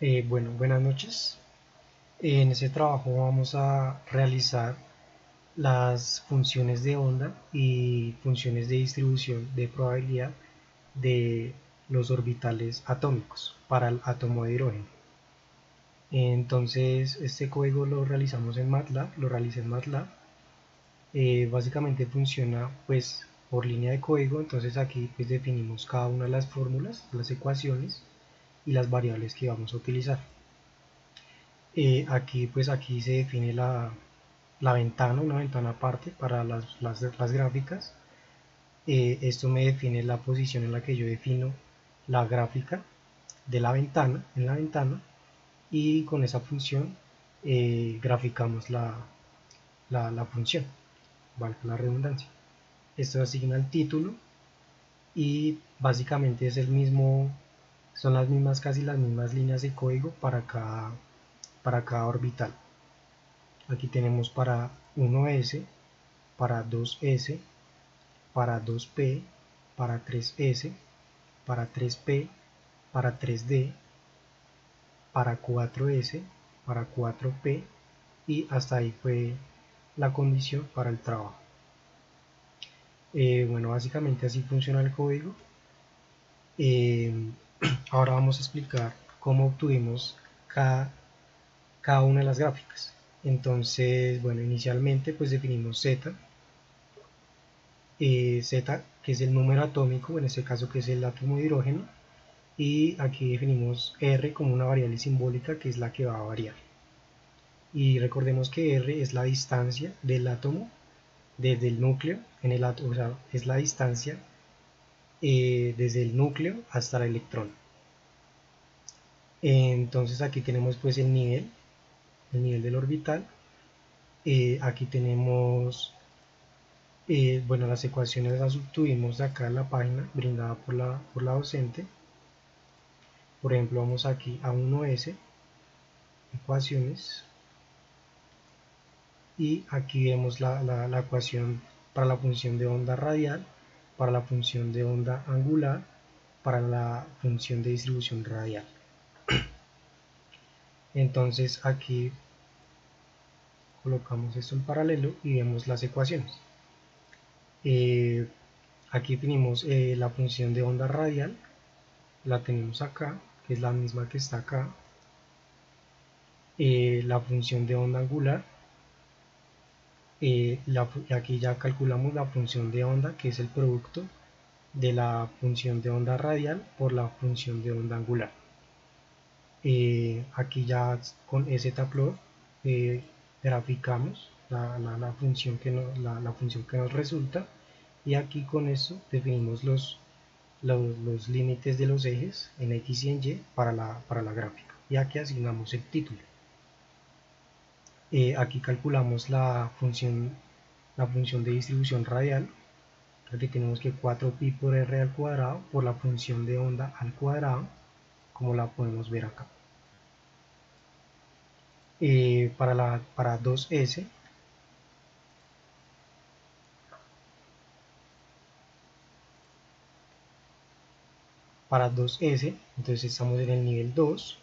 Bueno, buenas noches. En este trabajo vamos a realizar las funciones de onda y funciones de distribución de probabilidad de los orbitales atómicos para el átomo de hidrógeno. Entonces, este código lo realizamos en MATLAB, lo realicé en MATLAB. Básicamente funciona pues por línea de código, entonces aquí pues definimos cada una de las fórmulas, las ecuaciones y las variables que vamos a utilizar. Aquí se define la ventana, una ventana aparte para las gráficas. Esto me define la posición en la que yo defino la gráfica de la ventana, en la ventana, y con esa función graficamos la función, valga la redundancia. Esto asigna el título y básicamente es el mismo, son las mismas, casi las mismas líneas de código para cada orbital. Aquí tenemos para 1S, para 2S, para 2P, para 3S, para 3P, para 3D, para 4S, para 4P y hasta ahí fue la condición para el trabajo. Bueno, básicamente así funciona el código. Eh, Ahora vamos a explicar cómo obtuvimos cada una de las gráficas. Entonces, bueno, inicialmente pues definimos Z, Z, que es el número atómico, en este caso que es el átomo de hidrógeno, y aquí definimos R como una variable simbólica que es la que va a variar. Y recordemos que R es la distancia del átomo desde el núcleo, o sea, es la distancia desde el núcleo hasta el electrón. Entonces aquí tenemos pues el nivel del orbital. Aquí tenemos, bueno, las ecuaciones las obtuvimos acá en la página brindada por la docente. Por ejemplo, vamos aquí a 1S, ecuaciones, y aquí vemos la ecuación para la función de onda radial, para la función de onda angular, para la función de distribución radial. Entonces aquí colocamos esto en paralelo y vemos las ecuaciones. Eh, Aquí tenemos la función de onda radial, la tenemos acá, que es la misma que está acá. La función de onda angular, aquí ya calculamos la función de onda, que es el producto de la función de onda radial por la función de onda angular. Aquí ya con zplot graficamos la función que nos resulta, y aquí con eso definimos los límites de los ejes en X y en Y para la gráfica, y aquí asignamos el título. Aquí calculamos la función de distribución radial. Aquí tenemos que 4pi por r al cuadrado por la función de onda al cuadrado, como la podemos ver acá. Para 2S, entonces estamos en el nivel 2.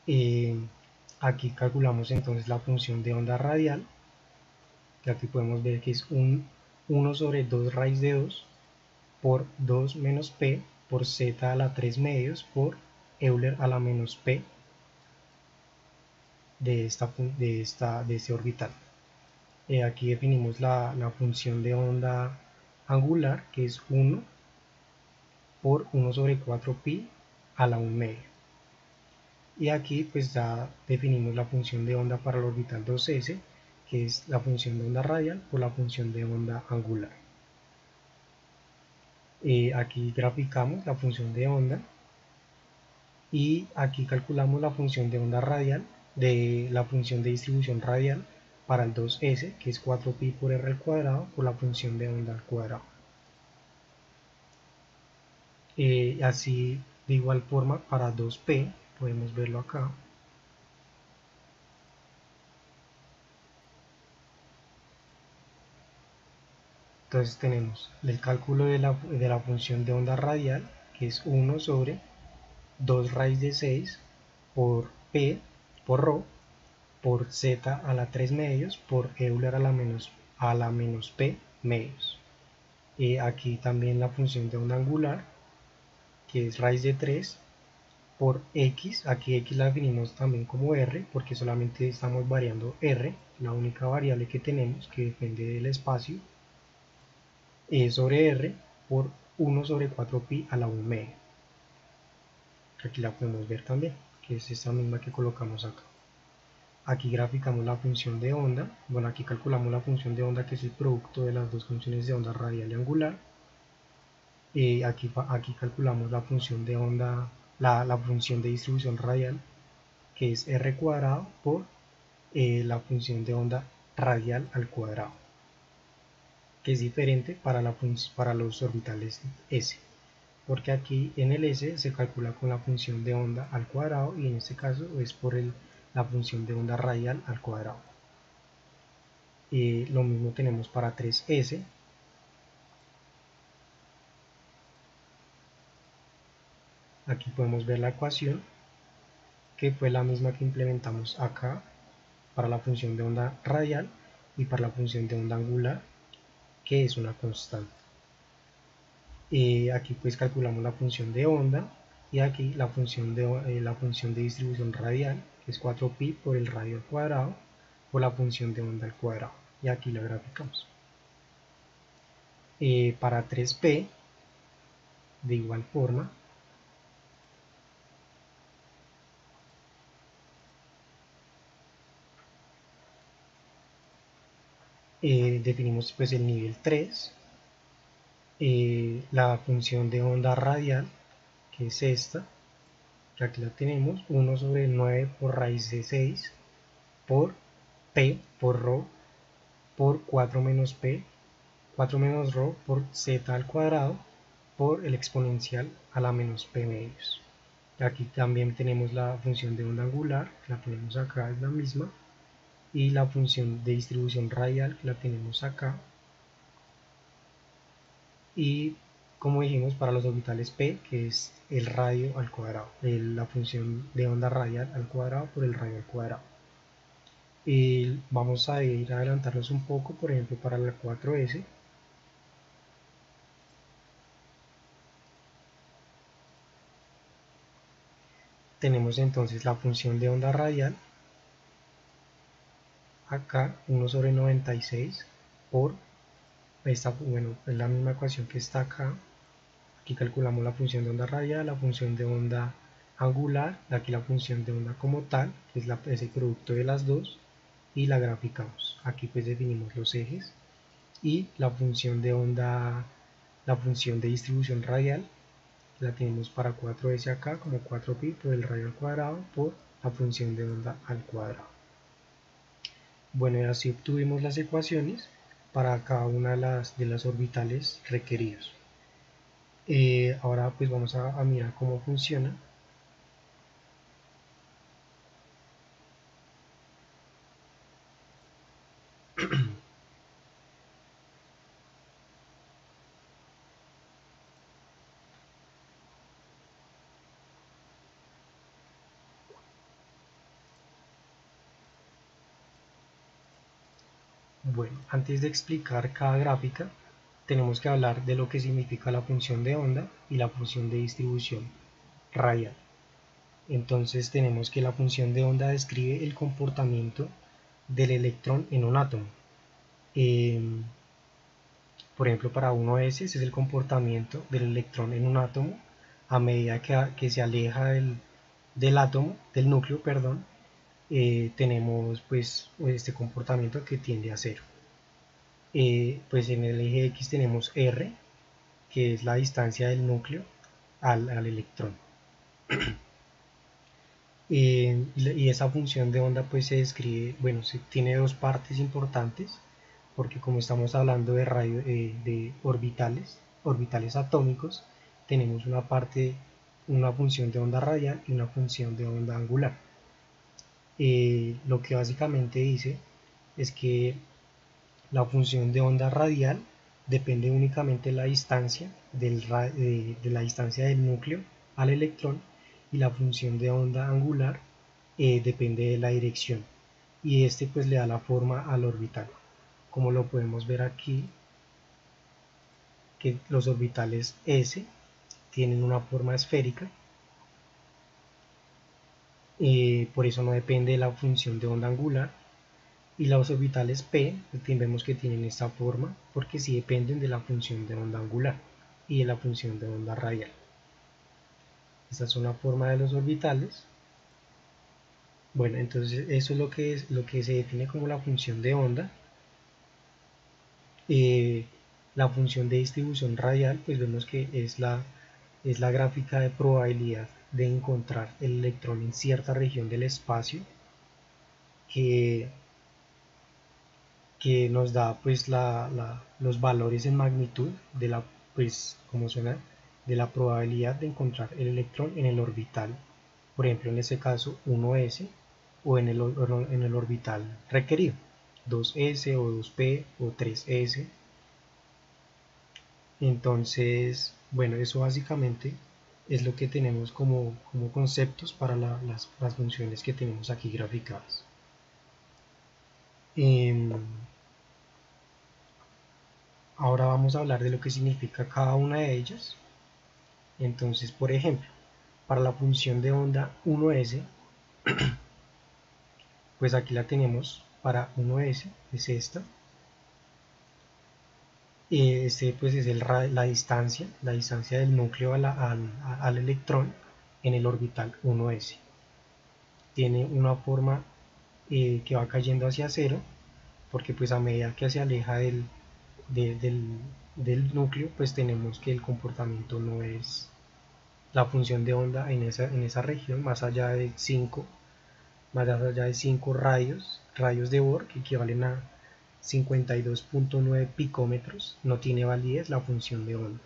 eh, Aquí calculamos entonces la función de onda radial, que aquí podemos ver que es 1 sobre 2 raíz de 2 por 2 menos p por z a la 3 medios por Euler a la menos p de este orbital. Aquí definimos la función de onda angular, que es 1 por 1 sobre 4 pi a la 1 media. Y aquí pues ya definimos la función de onda para el orbital 2s, que es la función de onda radial por la función de onda angular. Aquí graficamos la función de onda, y aquí calculamos la función de onda radial de la función de distribución radial para el 2s, que es 4pi por r al cuadrado por la función de onda al cuadrado. Así de igual forma para 2p, podemos verlo acá. Entonces tenemos el cálculo de la función de onda radial, que es 1 sobre 2 raíz de 6 por P por ρ por Z a la 3 medios por Euler a la menos P medios. Aquí también la función de onda angular, que es raíz de 3 por X, aquí X la definimos también como R, porque solamente estamos variando R, la única variable que tenemos que depende del espacio, sobre R por 1 sobre 4pi a la 1 media. Aquí la podemos ver también, que es esta misma que colocamos acá. Aquí graficamos la función de onda, bueno, aquí calculamos la función de onda, que es el producto de las dos funciones de onda radial y angular. Aquí calculamos la función de onda, la función de distribución radial, que es r cuadrado por la función de onda radial al cuadrado, que es diferente para los orbitales s, porque aquí en el s se calcula con la función de onda al cuadrado y en este caso es por la función de onda radial al cuadrado. Lo mismo tenemos para 3s. Aquí podemos ver la ecuación, que fue la misma que implementamos acá para la función de onda radial y para la función de onda angular, que es una constante. Aquí pues calculamos la función de onda y aquí la función de distribución radial, que es 4pi por el radio al cuadrado por la función de onda al cuadrado, y aquí la graficamos. Para 3p, de igual forma, definimos pues el nivel 3, la función de onda radial, que es esta, que aquí la tenemos, 1 sobre 9 por raíz de 6 por p por ρ por 4 menos p, 4 menos ρ por z al cuadrado por el exponencial a la menos p medios. Aquí también tenemos la función de onda angular, que la tenemos acá, es la misma, y la función de distribución radial, que la tenemos acá, y como dijimos para los orbitales p, que es el radio al cuadrado, la función de onda radial al cuadrado por el radio al cuadrado. Y vamos a ir a adelantarnos un poco, por ejemplo para la 4s, tenemos entonces la función de onda radial, acá 1 sobre 96 por esta, bueno, es la misma ecuación que está acá. Aquí calculamos la función de onda radial, la función de onda angular, aquí la función de onda como tal, que es el producto de las dos, y la graficamos. Aquí pues definimos los ejes y la función de onda, la función de distribución radial, la tenemos para 4s acá como 4pi por el radio al cuadrado por la función de onda al cuadrado. Bueno, y así obtuvimos las ecuaciones para cada una de las orbitales requeridos. Ahora pues vamos a mirar cómo funciona. Bueno, antes de explicar cada gráfica, tenemos que hablar de lo que significa la función de onda y la función de distribución radial. Entonces tenemos que la función de onda describe el comportamiento del electrón en un átomo. Por ejemplo, para 1s ese es el comportamiento del electrón en un átomo a medida que se aleja del átomo, del núcleo, perdón. Tenemos pues este comportamiento que tiende a cero. Pues en el eje X tenemos R, que es la distancia del núcleo al electrón. Y esa función de onda pues se describe, bueno, tiene dos partes importantes, porque como estamos hablando de orbitales atómicos, tenemos una función de onda radial y una función de onda angular. Lo que básicamente dice es que la función de onda radial depende únicamente de la distancia de la distancia del núcleo al electrón, y la función de onda angular depende de la dirección, y este pues le da la forma al orbital, como lo podemos ver aquí, que los orbitales S tienen una forma esférica, por eso no depende de la función de onda angular, y los orbitales P vemos que tienen esta forma porque sí dependen de la función de onda angular y de la función de onda radial. Esta es una forma de los orbitales. Bueno, entonces eso es lo que se define como la función de onda. La función de distribución radial, pues vemos que es la gráfica de probabilidad de encontrar el electrón en cierta región del espacio, que, que nos da pues los valores en magnitud de la, pues como suena, de la probabilidad de encontrar el electrón en el orbital, por ejemplo en este caso 1s, o en el orbital requerido, 2s o 2p o 3s. Entonces, bueno, eso básicamente es lo que tenemos como conceptos para las funciones que tenemos aquí graficadas. Ahora vamos a hablar de lo que significa cada una de ellas. Entonces, por ejemplo, para la función de onda 1s, pues aquí la tenemos para 1s, es esta. Este pues es la distancia del núcleo al electrón en el orbital 1s. Tiene una forma que va cayendo hacia cero, porque pues a medida que se aleja de- del, del núcleo, pues tenemos que el comportamiento no es la función de onda en esa región, más allá de 5 radios de Bohr, que equivalen a 52.9 picómetros, no tiene validez la función de onda.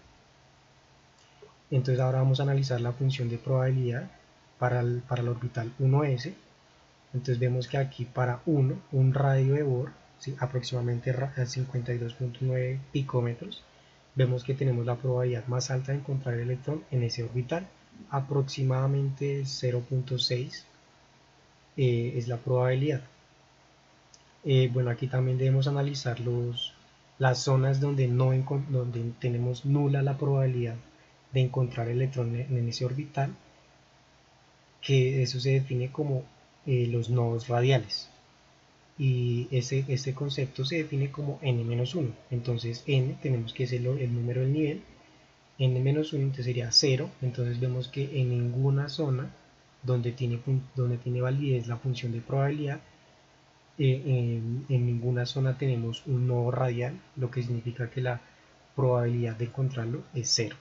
Entonces ahora vamos a analizar la función de probabilidad para el orbital 1s. Entonces vemos que aquí para un radio de Bohr, ¿sí?, aproximadamente 52.9 picómetros, vemos que tenemos la probabilidad más alta de encontrar el electrón en ese orbital, aproximadamente 0.6 es la probabilidad. Bueno, aquí también debemos analizar las zonas donde tenemos nula la probabilidad de encontrar el electrón en ese orbital, que eso se define como los nodos radiales, y este concepto se define como n-1. Entonces n tenemos que ser el número del nivel, n-1 entonces sería 0. Entonces vemos que en ninguna zona donde tiene validez la función de probabilidad, en ninguna zona tenemos un nodo radial, lo que significa que la probabilidad de encontrarlo es 0.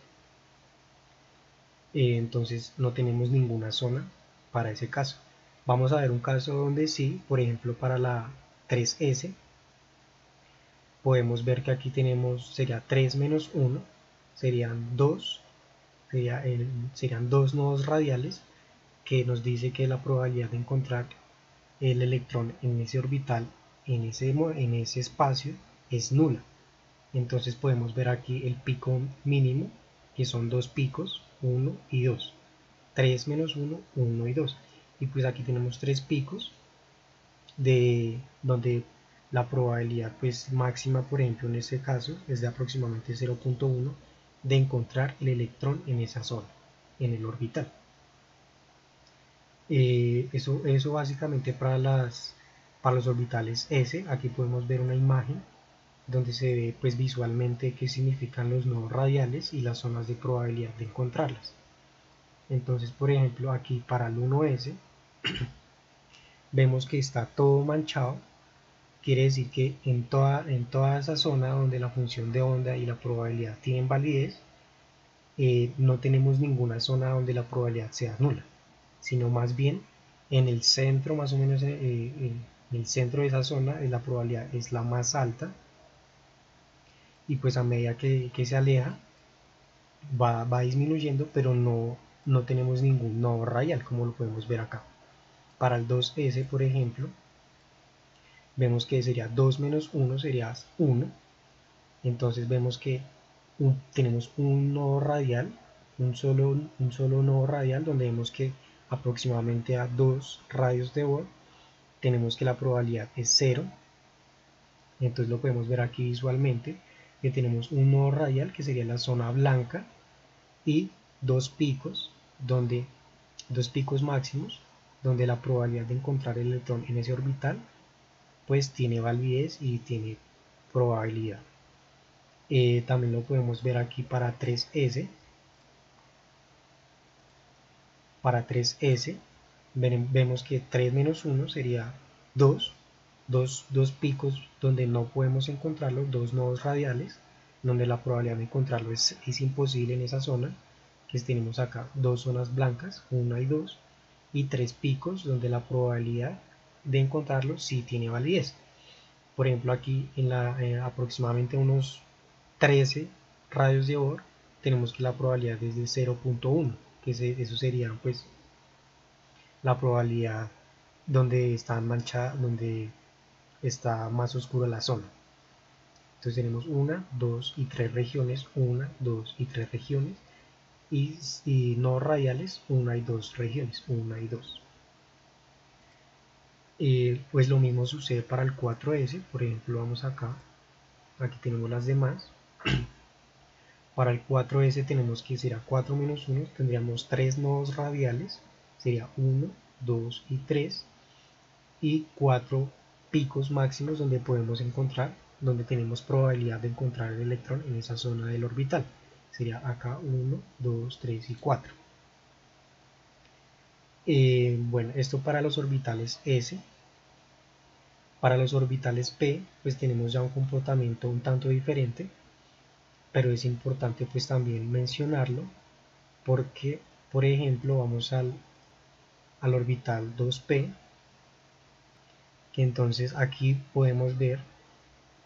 Entonces no tenemos ninguna zona para ese caso. Vamos a ver un caso donde sí, por ejemplo para la 3s, podemos ver que aquí sería 3 menos 1, serían 2, serían dos nodos radiales, que nos dice que la probabilidad de encontrar el electrón en ese orbital, en ese espacio, es nula. Entonces podemos ver aquí el pico mínimo, que son dos picos, 1 y 2. 3 menos 1, 1 y 2. Y pues aquí tenemos tres picos donde la probabilidad pues máxima, por ejemplo en este caso, es de aproximadamente 0.1 de encontrar el electrón en esa zona, en el orbital. Eso básicamente para los orbitales S. Aquí podemos ver una imagen donde se ve pues visualmente qué significan los nodos radiales y las zonas de probabilidad de encontrarlas. Entonces, por ejemplo, aquí para el 1s vemos que está todo manchado. Quiere decir que en toda esa zona donde la función de onda y la probabilidad tienen validez, no tenemos ninguna zona donde la probabilidad sea nula, sino más bien en el centro, más o menos en el centro de esa zona, la probabilidad es la más alta, y pues a medida que se aleja va disminuyendo, pero no tenemos ningún nodo radial, como lo podemos ver acá. Para el 2s, por ejemplo, vemos que sería 2 menos 1 sería 1. Entonces vemos que tenemos un nodo radial, un solo nodo radial, donde vemos que aproximadamente a 2 radios de Bohr, tenemos que la probabilidad es 0. Entonces lo podemos ver aquí visualmente, que tenemos un nodo radial que sería la zona blanca y dos picos máximos donde la probabilidad de encontrar el electrón en ese orbital pues tiene validez y tiene probabilidad. También lo podemos ver aquí para 3s. Para 3s vemos que 3 menos 1 sería 2, dos picos donde no podemos encontrarlo, dos nodos radiales, donde la probabilidad de encontrarlo es imposible en esa zona, que tenemos acá dos zonas blancas, 1 y 2, y tres picos donde la probabilidad de encontrarlo sí tiene validez. Por ejemplo, aquí en aproximadamente unos 13 radios de Bohr tenemos que la probabilidad es de 0.1, que eso sería pues la probabilidad donde está manchada, donde está más oscura la zona. Entonces tenemos 1, 2 y 3 regiones, 1, 2 y 3 regiones, y no radiales 1 y 2 regiones, 1 y 2. Pues lo mismo sucede para el 4S, por ejemplo vamos acá, aquí tenemos las demás. Para el 4S tenemos que será 4 menos 1, tendríamos 3 nodos radiales, sería 1, 2 y 3, y 4 picos máximos donde podemos encontrar, donde tenemos probabilidad de encontrar el electrón en esa zona del orbital. Sería acá 1, 2, 3 y 4. Bueno, esto para los orbitales S. Para los orbitales P, pues tenemos ya un comportamiento un tanto diferente, pero es importante pues también mencionarlo, porque, por ejemplo, vamos al orbital 2P, que entonces aquí podemos ver,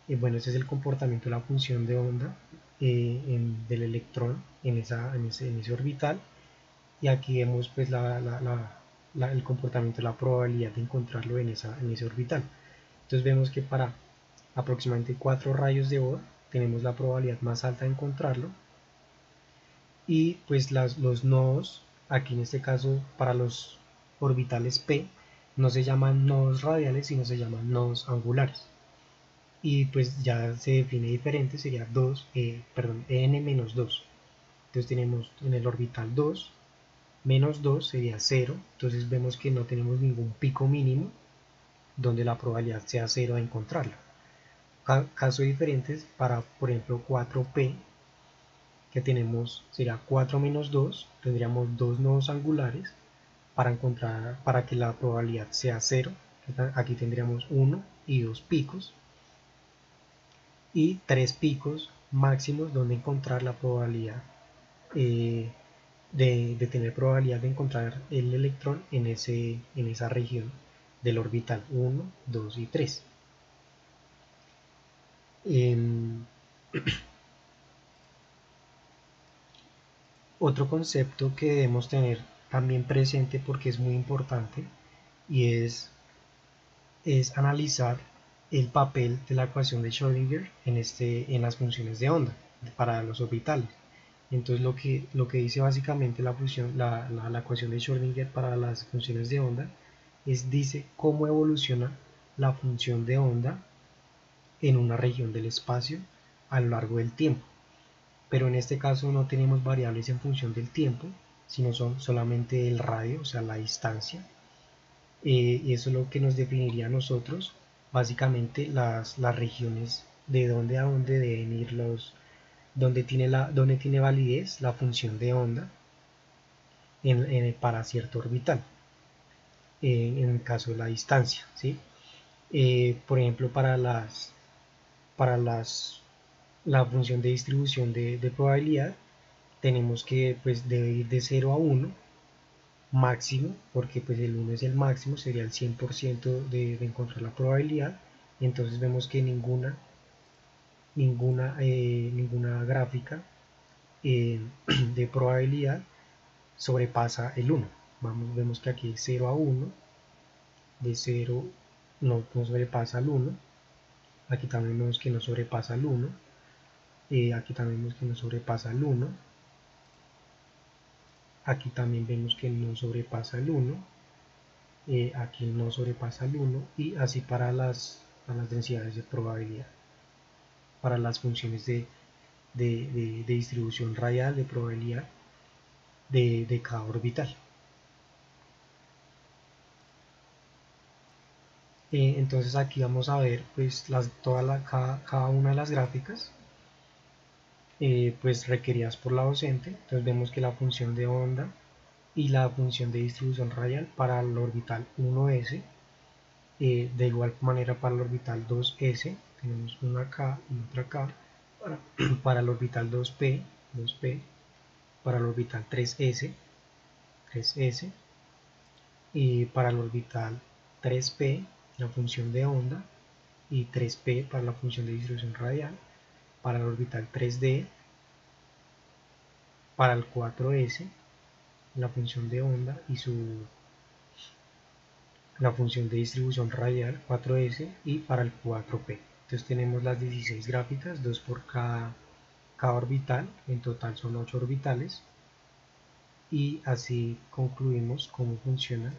bueno, este es el comportamiento de la función de onda del electrón en ese orbital, y aquí vemos pues el comportamiento, la probabilidad de encontrarlo en ese orbital. Entonces vemos que para aproximadamente 4 rayos de Bohr tenemos la probabilidad más alta de encontrarlo, y pues los nodos, aquí en este caso para los orbitales P, no se llaman nodos radiales sino se llaman nodos angulares, y pues ya se define diferente, sería n-2. Entonces tenemos en el orbital 2, menos 2 sería 0, entonces vemos que no tenemos ningún pico mínimo donde la probabilidad sea 0 de encontrarlo. Caso diferente para, por ejemplo, 4P, que tenemos, sería 4 menos 2, tendríamos dos nodos angulares para que la probabilidad sea 0, aquí tendríamos 1 y 2 picos, y 3 picos máximos donde encontrar la probabilidad de tener probabilidad de encontrar el electrón en esa región del orbital 1, 2 y 3. Otro concepto que debemos tener también presente, porque es muy importante, y es analizar el papel de la ecuación de Schrödinger en las funciones de onda para los orbitales. Entonces lo que dice básicamente la ecuación de Schrödinger para las funciones de onda dice cómo evoluciona la función de onda en una región del espacio a lo largo del tiempo. Pero en este caso no tenemos variables en función del tiempo, sino son solamente el radio, o sea, la distancia. Y eso es lo que nos definiría a nosotros, básicamente las regiones de dónde a dónde deben ir donde tiene validez la función de onda para cierto orbital, en el caso de la distancia, ¿sí? Por ejemplo, para la función de distribución de probabilidad, tenemos que pues debe ir de 0 a 1 máximo, porque pues el 1 es el máximo, sería el 100% de encontrar la probabilidad. Entonces vemos que ninguna gráfica de probabilidad sobrepasa el 1. Vemos que aquí 0 a 1, de 0 no sobrepasa el 1, aquí también vemos que no sobrepasa el 1, aquí también vemos que no sobrepasa el 1, Aquí también vemos que no sobrepasa el 1, aquí no sobrepasa el 1 y así para las densidades de probabilidad, para las funciones de distribución radial de probabilidad de cada orbital. Entonces aquí vamos a ver pues cada una de las gráficas pues requeridas por la docente. Entonces vemos que la función de onda y la función de distribución radial para el orbital 1s, de igual manera para el orbital 2s tenemos una acá y otra acá, para el orbital 2p, para el orbital 3s, y para el orbital 3p la función de onda y 3p para la función de distribución radial, para el orbital 3d, para el 4s la función de onda y la función de distribución radial 4s y para el 4p. Entonces tenemos las 16 gráficas, 2 por cada orbital, en total son 8 orbitales, y así concluimos cómo funciona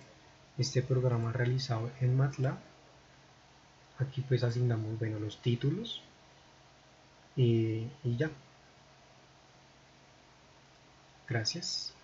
este programa realizado en MATLAB. Aquí pues asignamos, bueno, los títulos y ya. Gracias.